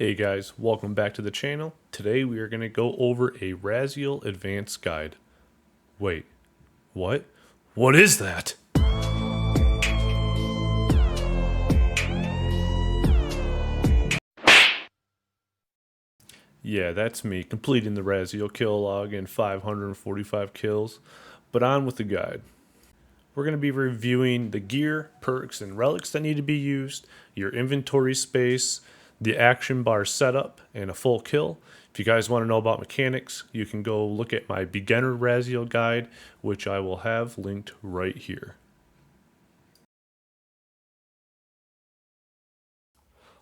Hey guys, welcome back to the channel. Today we are going to go over a Rasial advanced guide. Wait, what? What is that? Yeah, that's me, completing the Rasial kill log in 545 kills. But on with the guide. We're going to be reviewing the gear, perks, and relics that need to be used, your inventory space, the action bar setup, and a full kill. If you guys want to know about mechanics, you can go look at my beginner Rasial guide, which I will have linked right here.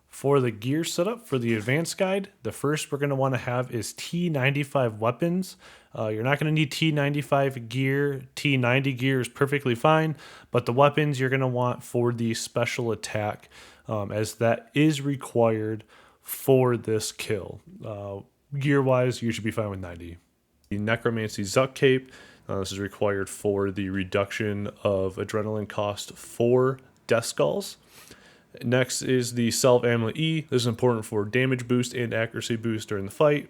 For the gear setup for the advanced guide, the first we're going to want to have is T95 weapons. You're not going to need T95 gear. T90 gear is perfectly fine, but the weapons you're going to want for the special attack, as that is required for this kill. Gear wise, you should be fine with 90. The Necromancy Zuck Cape. This is required for the reduction of adrenaline cost for Death Skulls. Next is the Salve Amulet E. This is important for damage boost and accuracy boost during the fight.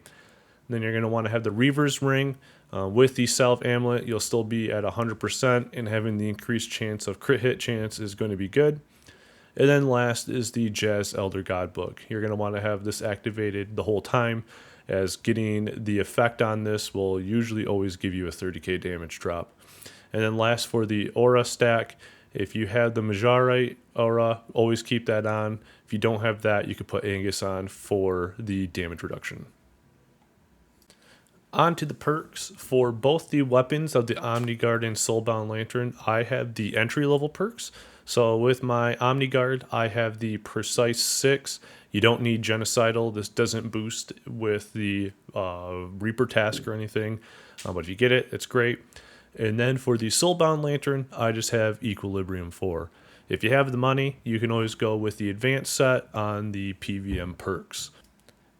Then you're going to want to have the Reaver's Ring. With the Salve Amulet, you'll still be at 100%, and having the increased chance of crit hit chance is going to be good. And then last is the Jazz Elder God Book. You're going to want to have this activated the whole time, as getting the effect on this will usually always give you a 30k damage drop. And then last, for the Aura stack, if you have the Majarite Aura, always keep that on. If you don't have that, you could put Angus on for the damage reduction. On to the perks. For both the weapons of the Omniguard and Soulbound Lantern, I have the entry level perks. So with my Omniguard, I have the Precise 6. You don't need Genocidal. This doesn't boost with the Reaper task or anything, but if you get it, it's great. And then for the Soulbound Lantern, I just have Equilibrium 4. If you have the money, you can always go with the advanced set on the PVM perks.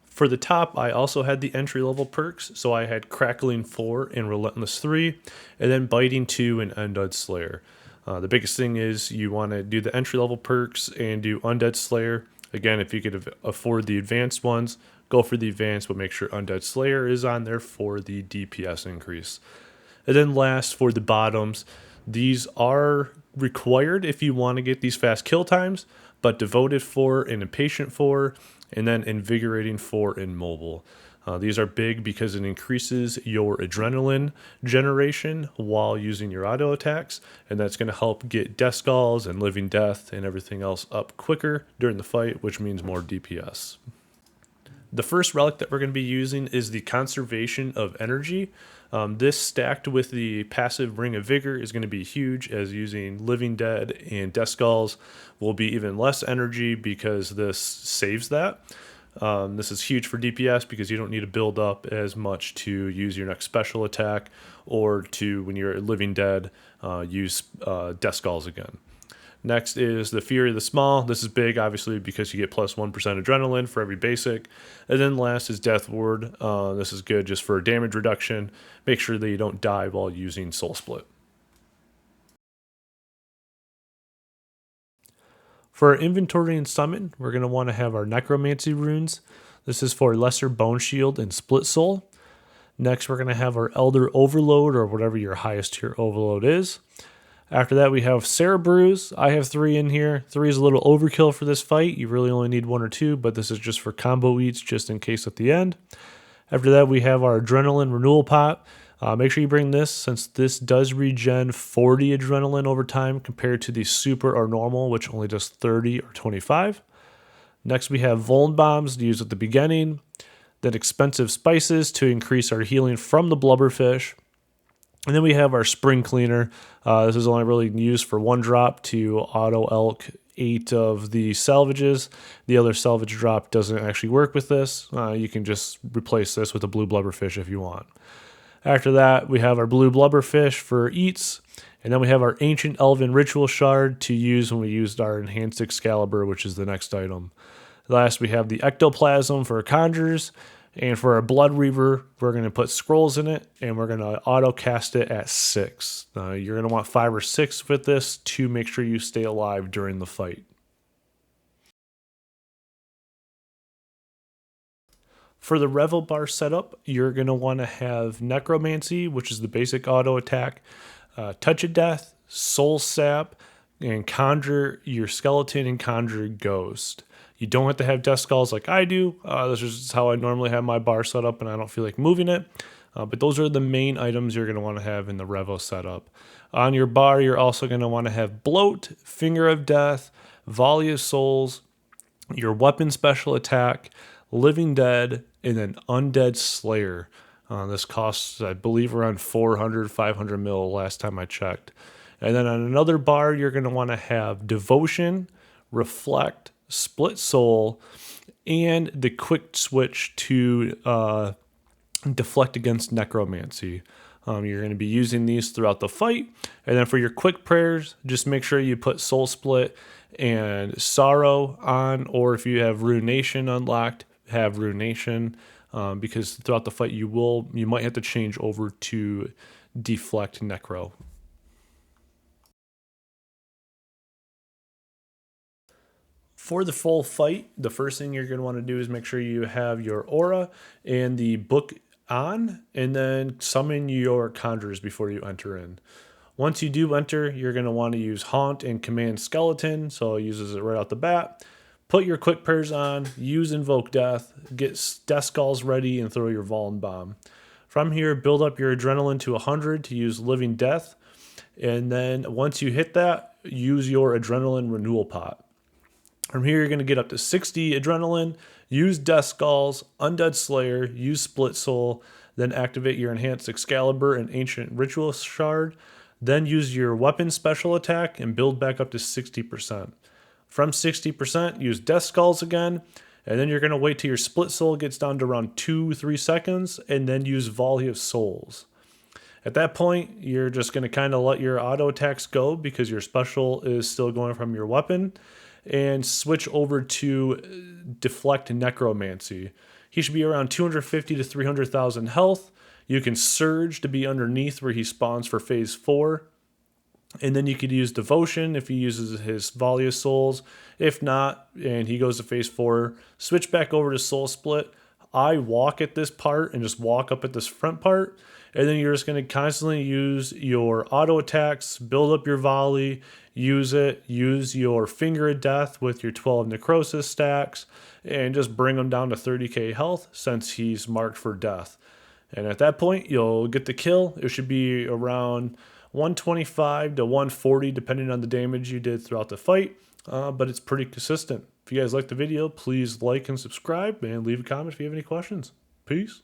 For the top, I also had the entry-level perks, so I had Crackling 4 and Relentless 3, and then Biting 2 and Undead Slayer. The biggest thing is you want to do the entry-level perks and do Undead Slayer. Again, if you could afford the advanced ones, go for the advanced, but make sure Undead Slayer is on there for the DPS increase. And then last, for the bottoms, these are required if you want to get these fast kill times, but Devoted 4 and Impatient 4, and then Invigorating 4 and Mobile. These are big because it increases your adrenaline generation while using your auto attacks, and that's going to help get Death Skulls and Living Death and everything else up quicker during the fight, which means more DPS. The first relic that we're going to be using is the Conservation of Energy. This stacked with the passive Ring of Vigor is going to be huge, as using Living Dead and Death Skulls will be even less energy because this saves that. This is huge for DPS because you don't need to build up as much to use your next special attack, or to, when you're Living Dead, use Death Skulls again. Next is the Fury of the Small. This is big, obviously, because you get plus 1% adrenaline for every basic. And then last is Death Ward. This is good just for damage reduction. Make sure that you don't die while using Soul Split. For our inventory and summon, we're going to want to have our Necromancy runes. This is for Lesser Bone Shield and Split Soul. Next, we're going to have our Elder Overload, or whatever your highest tier overload is. After that, we have Cerebrews. I have 3 in here. 3 is a little overkill for this fight. You really only need 1 or 2, but this is just for combo eats, just in case at the end. After that, we have our Adrenaline Renewal Pot. Make sure you bring this, since this does regen 40 adrenaline over time compared to the super or normal, which only does 30 or 25. Next, we have Vuln Bombs to use at the beginning. Then Expensive Spices to increase our healing from the Blubberfish. And then we have our Spring Cleaner. This is only really used for 1 drop to auto elk 8 of the salvages. The other salvage drop doesn't actually work with this. You can just replace this with a blue blubberfish if you want. After that, we have our blue blubberfish for eats. And then we have our Ancient Elven Ritual Shard to use when we used our Enhanced Excalibur, which is the next item. Last, we have the Ectoplasm for conjures. And for our Blood Reaver, we're going to put scrolls in it, and we're going to auto cast it at 6. You're going to want 5 or 6 with this to make sure you stay alive during the fight. For the Revo bar setup, you're going to want to have Necromancy, which is the basic auto attack, Touch of Death, Soul Sap, and Conjure your Skeleton and Conjure Ghost. You don't have to have Death Skulls like I do. This is how I normally have my bar set up, and I don't feel like moving it. But those are the main items you're going to want to have in the Revo setup. On your bar, you're also going to want to have Bloat, Finger of Death, Volley of Souls, your weapon special attack, Living Dead, and then Undead Slayer. This costs, I believe, around 400, 500 mil last time I checked. And then on another bar, you're going to want to have Devotion, Reflect, Split Soul, and the quick switch to Deflect against Necromancy. You're going to be using these throughout the fight. And then for your quick prayers, just make sure you put Soul Split and Sorrow on, or if you have Ruination unlocked, have Ruination, because throughout the fight you might have to change over to Deflect Necro. For the full fight, the first thing you're going to want to do is make sure you have your aura and the book on, and then summon your conjurers before you enter in. Once you do enter, you're going to want to use Haunt and Command Skeleton, so it uses it right out the bat. Put your quick prayers on, use Invoke Death, get Death Skulls ready, and throw your Vuln Bomb. From here, build up your Adrenaline to 100 to use Living Death, and then once you hit that, use your Adrenaline Renewal Pot. From here, you're going to get up to 60 Adrenaline, use Death Skulls, Undead Slayer, use Split Soul, then activate your Enhanced Excalibur and Ancient Ritual Shard, then use your Weapon Special Attack and build back up to 60%. From 60%, use Death Skulls again, and then you're going to wait till your Split Soul gets down to around 2-3 seconds, and then use Volley of Souls. At that point, you're just going to kind of let your auto attacks go because your special is still going from your weapon, and switch over to Deflect Necromancy. He should be around 250 to 300,000 health. You can Surge to be underneath where he spawns for phase 4. And then you could use Devotion if he uses his Volley of Souls. If not, and he goes to phase 4, switch back over to Soul Split. I walk at this part and just walk up at this front part. And then you're just going to constantly use your auto attacks, build up your volley, use your Finger of Death with your 12 necrosis stacks, and just bring him down to 30k health since he's marked for death. And at that point, you'll get the kill. It should be around 125 to 140 depending on the damage you did throughout the fight, but it's pretty consistent. If you guys liked the video, please like and subscribe, and leave a comment if you have any questions. Peace.